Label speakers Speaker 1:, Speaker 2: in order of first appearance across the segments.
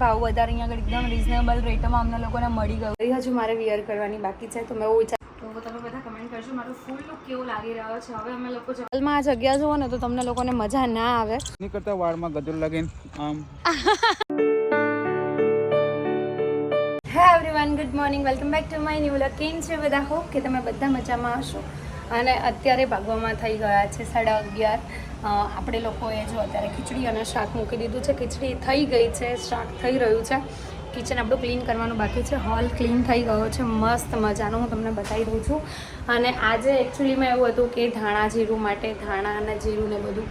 Speaker 1: ભાવ વધારે અહીંયા આગળ એકદમ રિઝનેબલ રેટમાં અમને લોકોને મળી ગયું. હજુ મારે વિયર કરવાની બાકી છે, તો મેં એવું વિચાર તો તમે બધા કમેન્ટ કરજો મારો ફૂલ લુક કેવો લાગી રહ્યો છે. હવે અમે લોકો હાલમાં આ જગ્યા જુઓ ને તો તમને લોકોને મજા ના આવે.
Speaker 2: નહીં કરતા વાળમાં ગજર લગીને આમ.
Speaker 1: હે everyone, good morning, welcome back to my new vlog. કેમ છે બધા? હોપ કે તમે બધા મજામાં હશો. અને અત્યારે ભાગવામાં થઈ ગયા છે 11:30. આપણે લોકોએ જો અત્યારે ખીચડી અને શાક મૂકી દીધું છે. ખીચડી થઈ ગઈ છે, શાક થઈ રહ્યું છે. કિચન આપણું ક્લીન કરવાનું બાકી છે. હોલ ક્લીન થઈ ગયો છે મસ્ત મજાનો, હું તમને બતાવી દઉં છું. અને આજે એકચ્યુઅલીમાં એવું હતું કે ધાણા જીરું માટે ધાણા અને જીરું ને બધું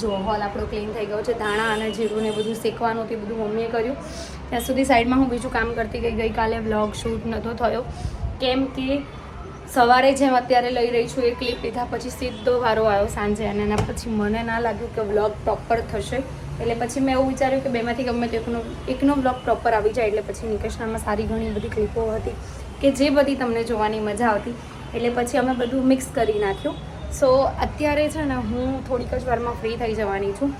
Speaker 1: જો હોલ આપણો ક્લીન થઈ ગયો છે. ધાણા અને જીરું ને બધું શેકવાનું તે બધું મમ્મીએ કર્યું. ત્યાં સુધી સાઈડમાં હું બીજું કામ કરતી ગઈ. ગઈકાલે વ્લોગ શૂટ નહોતો થયો કેમ કે સવારે જેમ અત્યારે લઈ રહી છું એ ક્લિપ લીધા પછી સીધો વારો આવ્યો સાંજે, અને એના પછી મને ના લાગ્યું કે વ્લોગ પ્રોપર થશે. એટલે પછી મેં એવું વિચાર્યું કે બેમાંથી ગમે તે એકનો વ્લોગ પ્રોપર આવી જાય. એટલે પછી નિકેશનામાં સારી ઘણી બધી ક્લિપો હતી કે જે બધી તમને જોવાની મજા આવતી, એટલે પછી અમે બધું મિક્સ કરી નાખ્યું. સો અત્યારે છે ને હું થોડીક જ વારમાં ફ્રી થઈ જવાની છું,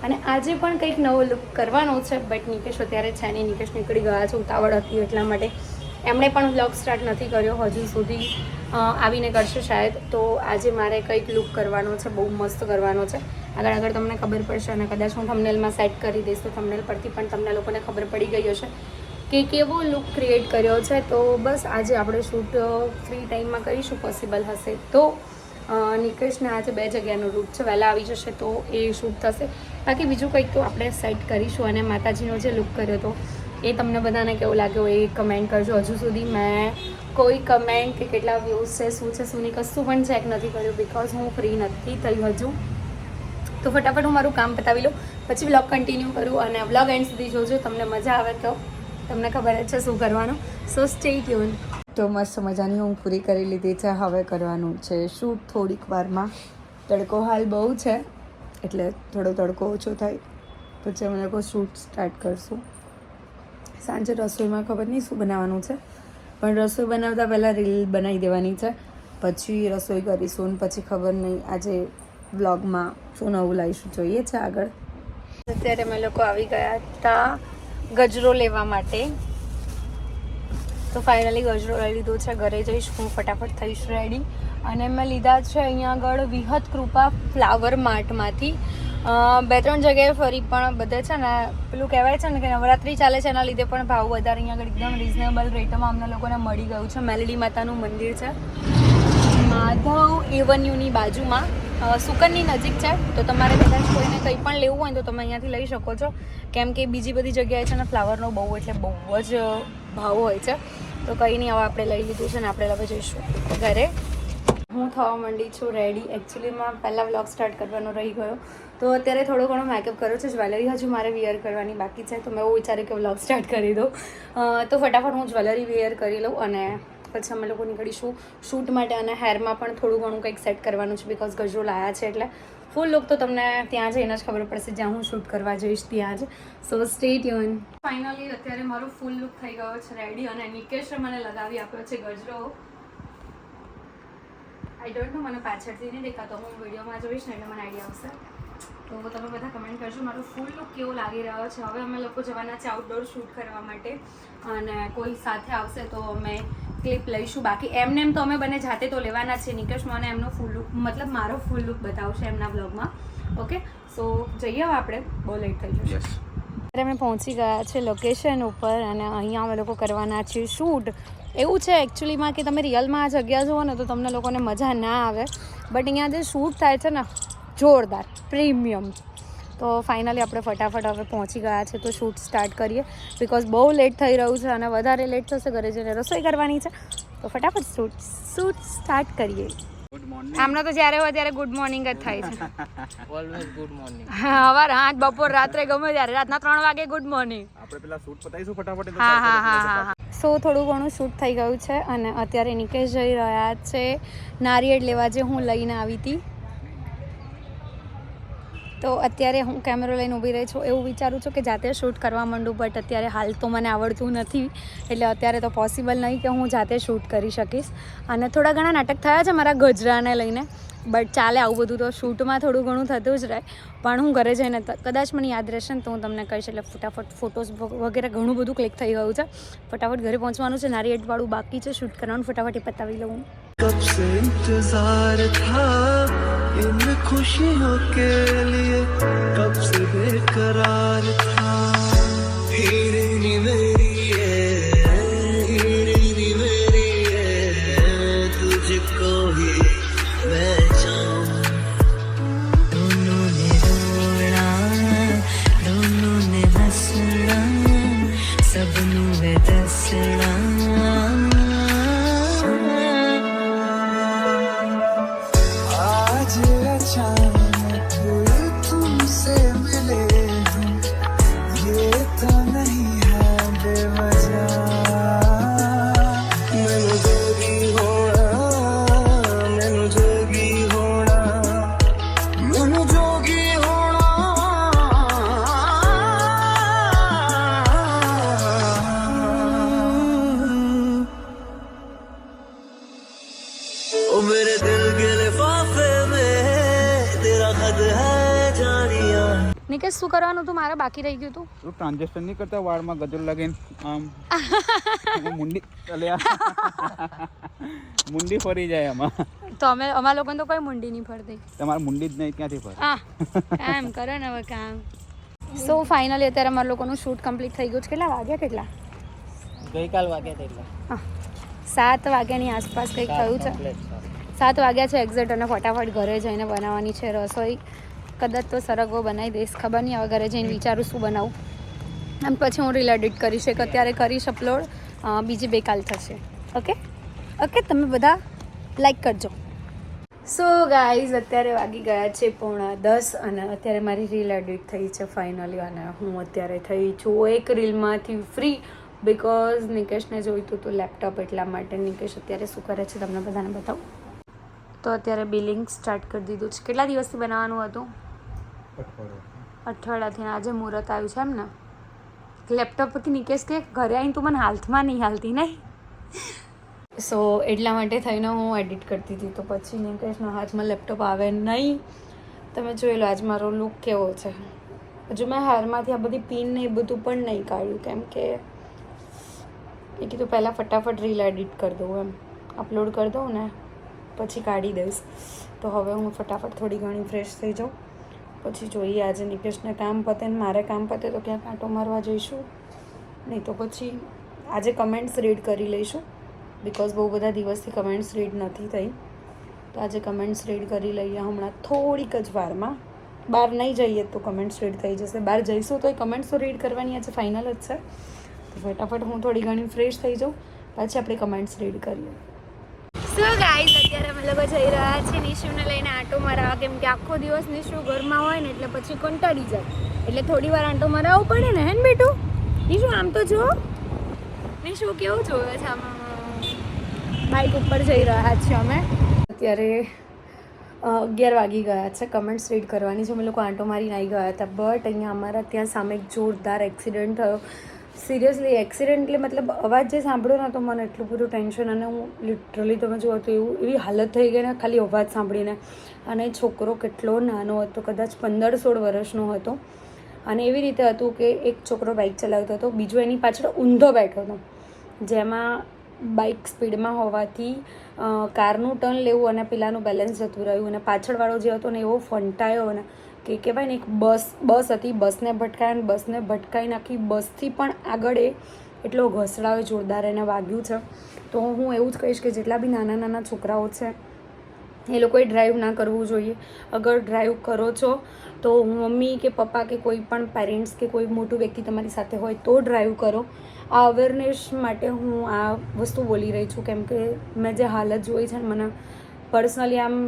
Speaker 1: અને આજે પણ કંઈક નવો લુક કરવાનો છે. બટ નિકેશ અત્યારે છે નહીં, નિકેશ નીકળી ગયા છે, ઉતાવળ હતી એટલા માટે. એમણે પણ વ્લોગ સ્ટાર્ટ નથી કર્યો હજુ સુધી, આવીને કરશે શાયદ. તો આજે મારે કંઈક લુક કરવાનો છે, બહુ મસ્ત કરવાનો છે. આગળ તમને ખબર પડશે, અને કદાચ હું થંબનેલમાં સેટ કરી દઈશ તો થંબનેલ પરથી પણ તમને લોકોને ખબર પડી ગઈ હશે કે કેવો લુક ક્રિએટ કર્યો છે. તો બસ આજે આપણે શૂટ ફ્રી ટાઈમમાં કરીશું, પોસિબલ હશે તો. નિકેશને આજે 2 જગ્યાનો રૂટ છે, વહેલા આવી જશે તો એ શૂટ થશે. બાકી બીજું કંઈક તો આપણે સેટ કરીશું. અને માતાજીનો જે લુક કર્યો હતો એ તમને બધાને કેવું લાગ્યો એ કમેન્ટ કરજો. હજુ સુધી મેં કોઈ કમેન્ટ કે કેટલા વ્યૂઝ છે, શું છે શું નહીં, કશું પણ ચેક નથી કર્યું બિકોઝ હું ફ્રી નથી થઈ હજુ. તો ફટાફટ હું મારું કામ પતાવી લઉં, પછી વ્લોગ કન્ટિન્યુ કરું. અને વ્લોગ એન્ડ સુધી જોજો, તમને મજા આવે તો તમને ખબર જ છે શું કરવાનું. સો સ્ટે ટ્યુન. તો મસ્ત મજાની હું પૂરી કરી લીધી છે. હવે કરવાનું છે શૂટ થોડીક વારમાં. તડકો હાલ બહુ છે એટલે થોડો તડકો ઓછો થાય પછી અમે લોકો શૂટ સ્ટાર્ટ કરશું. સાંજે રસોઈમાં ખબર નહીં શું બનાવવાનું છે, પણ રસોઈ બનાવતા પહેલાં રીલ બનાવી દેવાની છે, પછી રસોઈ કરીશું. પછી ખબર નહીં આજે વ્લોગમાં શું નવું લાવીશું, જોઈએ છે આગળ. અત્યારે અમે લોકો આવી ગયા હતા ગજરો લેવા માટે. તો ફાઇનલી ગજરો લઈ લીધો છે. ઘરે જઈશ હું, ફટાફટ થઈશ રેડી. અને મેં લીધા છે અહીંયા આગળ વિહત કૃપા ફ્લાવર માર્ટમાંથી. 2-3 જગ્યાએ ફરી, પણ બધે છે ને પેલું કહેવાય છે ને કે નવરાત્રિ ચાલે છે, એના લીધે પણ ભાવ વધારે અહીંયા આગળ એકદમ રિઝનેબલ રેટમાં અમને લોકોને મળી ગયું છે. મેલડી માતાનું મંદિર છે માધવ એવન્યુની બાજુમાં, સુકનની નજીક છે. તો તમારે કદાચ કોઈને કંઈ પણ લેવું હોય તો તમે અહીંયાથી લઈ શકો છો, કેમ કે બીજી બધી જગ્યાએ છે ને ફ્લાવરનો બહુ એટલે બહુ જ ભાવ હોય છે. તો કંઈ નહીં, હવે આપણે લઈ લીધું છે ને આપણે હવે જઈશું ઘરે. હું થવા માંડી છું રેડી. એકચ્યુઅલીમાં પહેલાં વ્લોગ સ્ટાર્ટ કરવાનો રહી ગયો, તો અત્યારે થોડો ઘણો મેકઅપ કર્યો છે. જ્વેલરી હજુ મારે વિયર કરવાની બાકી છે, તો મેં એવું વિચાર્યું કે વ્લોગ સ્ટાર્ટ કરી દઉં. તો ફટાફટ હું જ્વેલરી વિયર કરી લઉં અને પછી અમે લોકો નીકળીશું શૂટ માટે. અને હેરમાં પણ થોડું ઘણું કંઈક સેટ કરવાનું છે બિકોઝ ગજરો લાયા છે, એટલે ફૂલ લુક તો તમને ત્યાં જઈને જ ખબર પડશે જ્યાં હું શૂટ કરવા જઈશ ત્યાં જ. સો સ્ટે ટ્યુન. ફાઇનલી અત્યારે મારો ફૂલ લુક થઈ ગયો છે રેડી, અને નિકેશે મને લગાવી આપ્યો છે ગજરો. આઈ ડોન્ટ નો, મને પાછળથી નહીં દેખાતો, હું વિડીયોમાં જોઈશ ને એટલે મને આઈડિયા આવશે. તો તમે બધા કમેન્ટ કરજો મારો ફૂલ લુક કેવો લાગી રહ્યો છે. હવે અમે લોકો જવાના છે આઉટડોર શૂટ કરવા માટે, અને કોઈ સાથે આવશે તો અમે ક્લિપ લઈશું. બાકી એમને તો અમે બંને જાતે તો લેવાના છે. નિકેશ મને એમનો ફૂલ લુક મતલબ મારો ફૂલ લુક બતાવશે એમના બ્લોગમાં. ઓકે, સો જઈએ હવે આપણે, બહુ લેટ થઈ જશે. અત્યારે અમે પહોંચી ગયા છે લોકેશન ઉપર, અને અહીંયા અમે લોકો કરવાના છીએ શૂટ. એવું છે એકચ્યુઅલીમાં કે તમે રિયલમાં આ જગ્યા જુઓ ને તો તમને લોકોને મજા ના આવે, બટ અહીંયા જે શૂટ થાય છે ને જોરદાર પ્રીમિયમ. તો ફાઇનલી આપણે ફટાફટ હવે પહોંચી ગયા છે, તો શૂટ સ્ટાર્ટ કરીએ બિકોઝ બહુ લેટ થઈ રહ્યું છે, અને વધારે લેટ થશે ઘરે જઈને રસોઈ કરવાની છે. તો ફટાફટ શૂટ સ્ટાર્ટ કરીએ. આમનો તો જ્યારે હોય ત્યારે ગુડ મોર્નિંગ જ થાય છે.
Speaker 3: Always good morning.
Speaker 1: હા, સવાર 8 બપોર રાત્રે ગમે ત્યારે, રાતના 3 વાગે ગુડ મોર્નિંગ.
Speaker 2: આપણે પેલા શૂટ પતાવીશું ફટાફટ.
Speaker 1: હા. સો થોડું ઘણું શૂટ થઈ ગયું છે, અને અત્યારે નિકેશ જઈ રહ્યા છે નારિયેળ લેવા, જે હું લઈને આવી હતી. તો અત્યારે હું કેમેરો લઈને ઊભી રહી છું. એવું વિચારું છું કે જાતે શૂટ કરવા માંડું, બટ અત્યારે હાલ તો મને આવડતું નથી, એટલે અત્યારે તો પોસિબલ નહીં કે હું જાતે શૂટ કરી શકીશ. અને થોડા ઘણા નાટક થયા છે મારા ગજરાને લઈને, બટ ચાલે, આવું બધું તો શૂટમાં થોડું ઘણું થતું જ રહે. પણ હું ઘરે જઈને કદાચ મને યાદ રહેશે ને તો હું તમને કહીશ. એટલે ફટાફટ ફોટોઝ વગેરે ઘણું બધું ક્લિક થઈ ગયું છે. ફટાફટ ઘરે પહોંચવાનું છે, નારિયેળવાળું બાકી છે શૂટ કરવાનું, ફટાફટ એ પતાવી લઉં.
Speaker 4: कब से इंतजार था इन खुशियों के लिए, कब से बेकरार था. हीरे मेरी है तुझको ही मैं चाहूं. दोनों ने रोना, दोनों ने हंसना, सबनों में दसना. मेरे दिल के लिफाफे में तेरा खत है जानिया.
Speaker 1: નિકેશ, શું કરવાનું હતું મારે બાકી રહી ગયું હતું?
Speaker 2: તું ટ્રાન્ઝેક્શન નહીં કરતા વાળમાં ગજર લગીને આમ મુંડી મુંડી ફરી જાય આમાં.
Speaker 1: તો અમારા લોકોને તો કોઈ મુંડી નહીં ફરતી.
Speaker 2: તમારે મુંડી જ નહીં, ક્યાંથી ફરે?
Speaker 1: કામ કરો ને હવે કામ. સો ફાઇનલી અત્યારે અમારા લોકોનું શૂટ કમ્પ્લીટ થઈ ગયું છે. કેટલા વાગ્યા? કેટલા
Speaker 3: ગઈકાલ વાગ્યા તેટલા
Speaker 1: 7 વાગ્યાની આસપાસ કંઈક થયું છે. 7 વાગ્યા છે એક્ઝેક્ટ. અને ફટાફટ ઘરે જઈને બનાવવાની છે રસોઈ. કદાચ તો સરગવો બનાવી દઈશ, ખબર નહીં. હવે ઘરે જઈને વિચારું શું બનાવું, અને પછી હું રીલ એડિટ કરીશ. એક અત્યારે કરીશ અપલોડ, બીજી 2 કાલ થશે. ઓકે ઓકે, તમે બધા લાઈક કરજો. સો ગાઈઝ, અત્યારે વાગી ગયા છે 9:30 અને અત્યારે મારી રીલ એડિટ થઈ છે ફાઇનલી. અને હું અત્યારે થઈ છું એક રીલમાંથી ફ્રી, બિકોઝ નિકેશને જોઈતું હતું લેપટોપ, એટલા માટે. નિકેશ અત્યારે શું કરે છે તમને બધાને બતાવું. તો અત્યારે બિલિંગ સ્ટાર્ટ કરી દીધું છે. કેટલા દિવસથી બનાવવાનું હતું? અઠવાડિયાથી. આજે મુહૂર્ત આવ્યું છે એમ ને? લેપટોપ કે નિકેશ કે ઘરે આવીને તું મને હાથમાં નહીં હાલતી નહીં. સો એટલા માટે થઈને હું એડિટ કરતી હતી. તો પછી નિકેશના હાથમાં લેપટોપ આવે નહીં. તમે જોઈ લો આજ મારો લુક કેવો છે. હજુ મેં હારમાંથી આ બધી પિન ને એ બધું પણ નહીં કાઢ્યું, કેમ કે એ કીધું પહેલાં ફટાફટ રીલ એડિટ કરી દઉં, એમ અપલોડ કરી દઉં ને પછી કાઢી દઈશ. તો હવે હું ફટાફટ થોડી ઘણી ફ્રેશ થઈ જાઉં, પછી જોઈએ આજે નિકેશને કામ પતે ને મારે કામ પતે તો ક્યાંક આંટો મારવા જઈશું, નહીં તો પછી આજે કમેન્ટ્સ રીડ કરી લઈશું. બિકોઝ બહુ બધા દિવસથી કમેન્ટ્સ રીડ નથી થઈ, તો આજે કમેન્ટ્સ રીડ કરી લઈએ હમણાં થોડીક જ વારમાં. બહાર નહીં જઈએ તો કમેન્ટ્સ રીડ થઈ જશે, બહાર જઈશું તો એ કમેન્ટ્સ તો રીડ કરવાની આજે ફાઇનલ જ છે. તો ફટાફટ હું થોડી ઘણી ફ્રેશ થઈ જાઉં, પછી આપણે કમેન્ટ્સ રીડ કરીએ. સો ગાઈઝ, અત્યારે અમે લોકો જઈ રહ્યા છીએ નિશુને લઈને આંટો મારવા, કેમ કે આખો દિવસ નિશુ ઘરમાં હોય ને એટલે પછી કંટાળી જાય, એટલે થોડી વાર આંટો મારવું પડે ને. હે ને બેટું? નિશુ આમ તો જો, નિશુ કેવું જોવે છે આમાં. બાઇક ઉપર જઈ રહ્યા છીએ અમે. અત્યારે 11 વાગી ગયા છે. કમેન્ટ્સ રીડ કરવાની છે. અમે લોકો આંટો મારીને આવી ગયા હતા, બટ અહીંયા અમારા ત્યાં સામે એક જોરદાર એક્સિડન્ટ થયો. સિરિયસલી એક્સિડન્ટ એટલે મતલબ અવાજ જે સાંભળ્યો ને તો મને એટલું બધું ટેન્શન, અને હું લિટરલી તમે જુઓ તો એવી હાલત થઈ ગઈ ને ખાલી અવાજ સાંભળીને. અને છોકરો કેટલો નાનો હતો, કદાચ 15-16 વર્ષનો હતો. અને એવી રીતે હતું કે એક છોકરો બાઇક ચલાવતો હતો, બીજો એની પાછળ ઊંધો બેઠો હતો, જેમાં બાઇક સ્પીડમાં હોવાથી કારનું ટર્ન લેવું અને પેલાનું બેલેન્સ જતું રહ્યું, અને પાછળવાળો જે હતો ને એવો ફંટાયો ને કે કહેવાય ને એક બસ હતી, બસને ભટકાય અને બસને ભટકાઈ નાખી. બસથી પણ આગળ એટલો ઘસડાયો જોરદાર એને વાગ્યું છે. તો હું એવું જ કહીશ કે જેટલા બી નાના નાના છોકરાઓ છે એ લોકોએ ડ્રાઈવ ના કરવું જોઈએ. અગર ડ્રાઈવ કરો છો તો મમ્મી કે પપ્પા કે કોઈ પણ પેરેન્ટ્સ કે કોઈ મોટું વ્યક્તિ તમારી સાથે હોય તો ડ્રાઈવ કરો. આ અવેરનેસ માટે હું આ વસ્તુ બોલી રહી છું, કેમ કે મેં જે હાલત જોઈ છે ને મને પર્સનલી આમ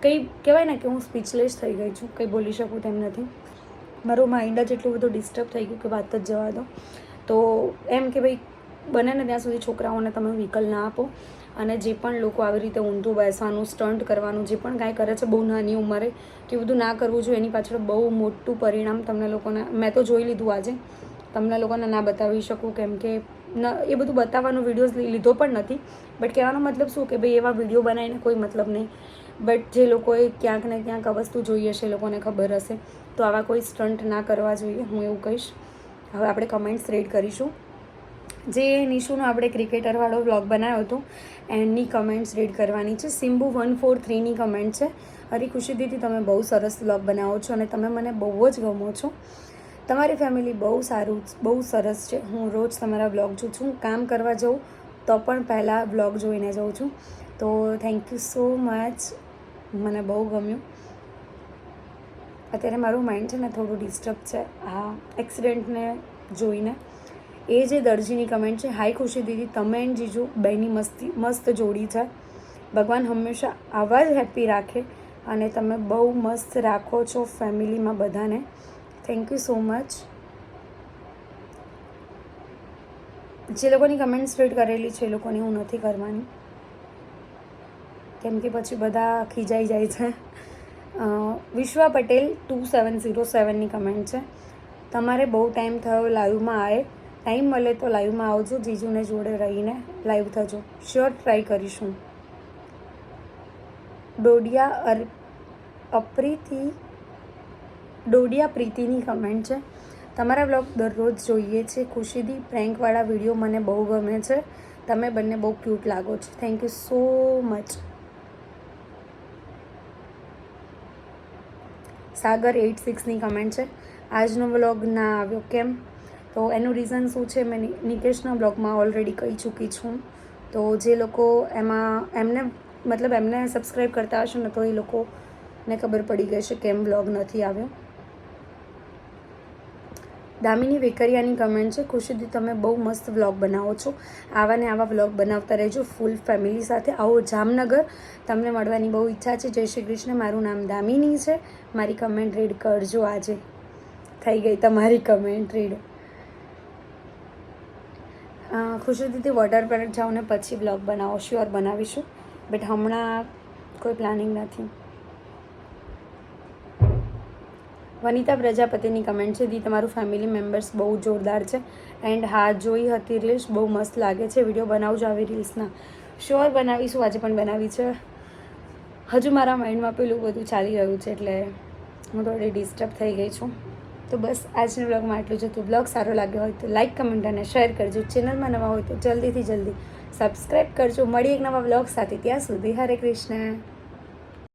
Speaker 1: કંઈ કહેવાય ને કે હું સ્પીચલેસ થઈ ગઈ છું, કંઈ બોલી શકું તેમ નથી. મારું માઇન્ડ જ એટલું બધું ડિસ્ટર્બ થઈ ગયું કે વાત જ જવા દો. તો એમ કે ભાઈ બને ને ત્યાં સુધી છોકરાઓને તમે વ્હીકલ ના આપો. અને જે પણ લોકો આવી રીતે ઊંધું બેસવાનું, સ્ટન્ટ કરવાનું, જે પણ કાંઈ કરે છે બહુ નાની ઉંમરે, કે બધું ના કરવું જોઈએ. એની પાછળ બહુ મોટું પરિણામ તમને લોકોને, મેં તો જોઈ લીધું આજે, તમને લોકોને ના બતાવી શકું કેમ કે એ બધું બતાવવાનો વિડીયોઝ લીધો પણ નથી. બટ કહેવાનો મતલબ શું કે ભાઈ એવા વિડીયો બનાવીને કોઈ મતલબ નહીં. બટ જે લોકોએ ક્યાંક ને ક્યાંક આ વસ્તુ જોઈએ છે, એ લોકોને ખબર હશે, તો આવા કોઈ સ્ટન્ટ ના કરવા જોઈએ, હું એવું કહીશ. હવે આપણે કમેન્ટ્સ રીડ કરીશું. જે નિશુનો આપણે ક્રિકેટરવાળો વ્લોગ બનાવ્યો હતો એની કમેન્ટ્સ રીડ કરવાની છે. સિમ્બુ 143ની કમેન્ટ છે, હરી ખુશી દીદી તમે બહુ સરસ વ્લોગ બનાવો છો અને તમે મને બહુ જ ગમો છો. તમારી ફેમિલી બહુ સારું, બહુ સરસ છે. હું રોજ તમારા વ્લોગ જોઉં છું. કામ કરવા જાઉં તો પણ પહેલાં વ્લોગ જોઈને જાઉં છું. તો થેન્ક યુ સો મચ, મને બહુ ગમ્યું. અત્યારે મારું માઇન્ડ છે ને થોડું ડિસ્ટર્બ છે આ એક્સિડન્ટને જોઈને. એ જે દરજીની કમેન્ટ છે, હાય ખુશી દીદી તમે એન્ડ જીજુ બેની મસ્ત જોડી છે. ભગવાન હંમેશા આવા જ હેપી રાખે અને તમે બહુ મસ્ત રાખો છો ફેમિલીમાં બધાને. Thank you so much. જે લોકોની કમેન્ટ્સ રીડ કરેલી છે એ લોકોની હું નથી કરવાની કેમ કે પછી બધા ખીજાઈ જાય છે. વિશ્વા પટેલ 2707ની કમેન્ટ છે, તમારે બહુ ટાઈમ થયો લાઈવમાં આવે, ટાઈમ મળે તો લાઈવમાં આવજો, જીજુને જોડે રહીને લાઈવ થજો. શ્યોર ટ્રાય કરીશું. ડોડિયા પ્રીતિની કમેન્ટ છે, તમારા વ્લોગ દરરોજ જોઈએ છે ખુશીદી, પ્રેન્કવાળા વિડીયો મને બહુ ગમે છે, તમે બંને બહુ ક્યુટ લાગો છો. Thank you so much. Sagar 86ની કમેન્ટ છે, આજનો વ્લોગ ના આવ્યો કેમ? તો એનું રીઝન શું છે મેં નિકેશના બ્લોગમાં ઓલરેડી કહી ચૂકી છું. તો જે લોકો એમને સબસ્ક્રાઈબ કરતા હશે ને તો એ લોકોને ખબર પડી ગઈ છે કેમ બ્લોગ નથી આવ્યો. દામિની વેકરિયાની કમેન્ટ છે, ખુશીદી તમે બહુ મસ્ત વ્લોગ બનાવો છો, આવા ને આવા વ્લોગ બનાવતા રહેજો ફૂલ ફેમિલી સાથે. આવો જામનગર, તમને મળવાની બહુ ઈચ્છા છે. જય શ્રી કૃષ્ણ. મારું નામ દામિની છે. મારી કમેન્ટ રીડ કરજો. આજે થઈ ગઈ તમારી કમેન્ટ રીડ. ખુશી દીદી વોટર પાર્ક જાઓ ને પછી બ્લોગ બનાવો. શ્યોર બનાવીશું, બટ હમણાં કોઈ પ્લાનિંગ નથી. વનિતા પ્રજાપતિની કમેન્ટ છે, દી તમારું ફેમિલી મેમ્બર્સ બહુ જોરદાર છે. એન્ડ હા જોઈ હતી રીલ્સ, બહુ મસ્ત લાગે છે. વિડીયો બનાવજો આવી રીલ્સના. શ્યોર બનાવીશું, આજે પણ બનાવી છે. હજુ મારા માઇન્ડમાં પેલું બધું ચાલી રહ્યું છે એટલે હું થોડી ડિસ્ટર્બ થઈ ગઈ છું. તો બસ આજના બ્લોગમાં આટલું જ હતું. બ્લોગ સારો લાગ્યો હોય તો લાઇક, કમેન્ટ અને શેર કરજો. ચેનલમાં નવા હોય તો જલ્દીથી જલ્દી સબસ્ક્રાઈબ કરજો. મળી એક નવા બ્લોગ સાથે, ત્યાં સુધી હરે કૃષ્ણ.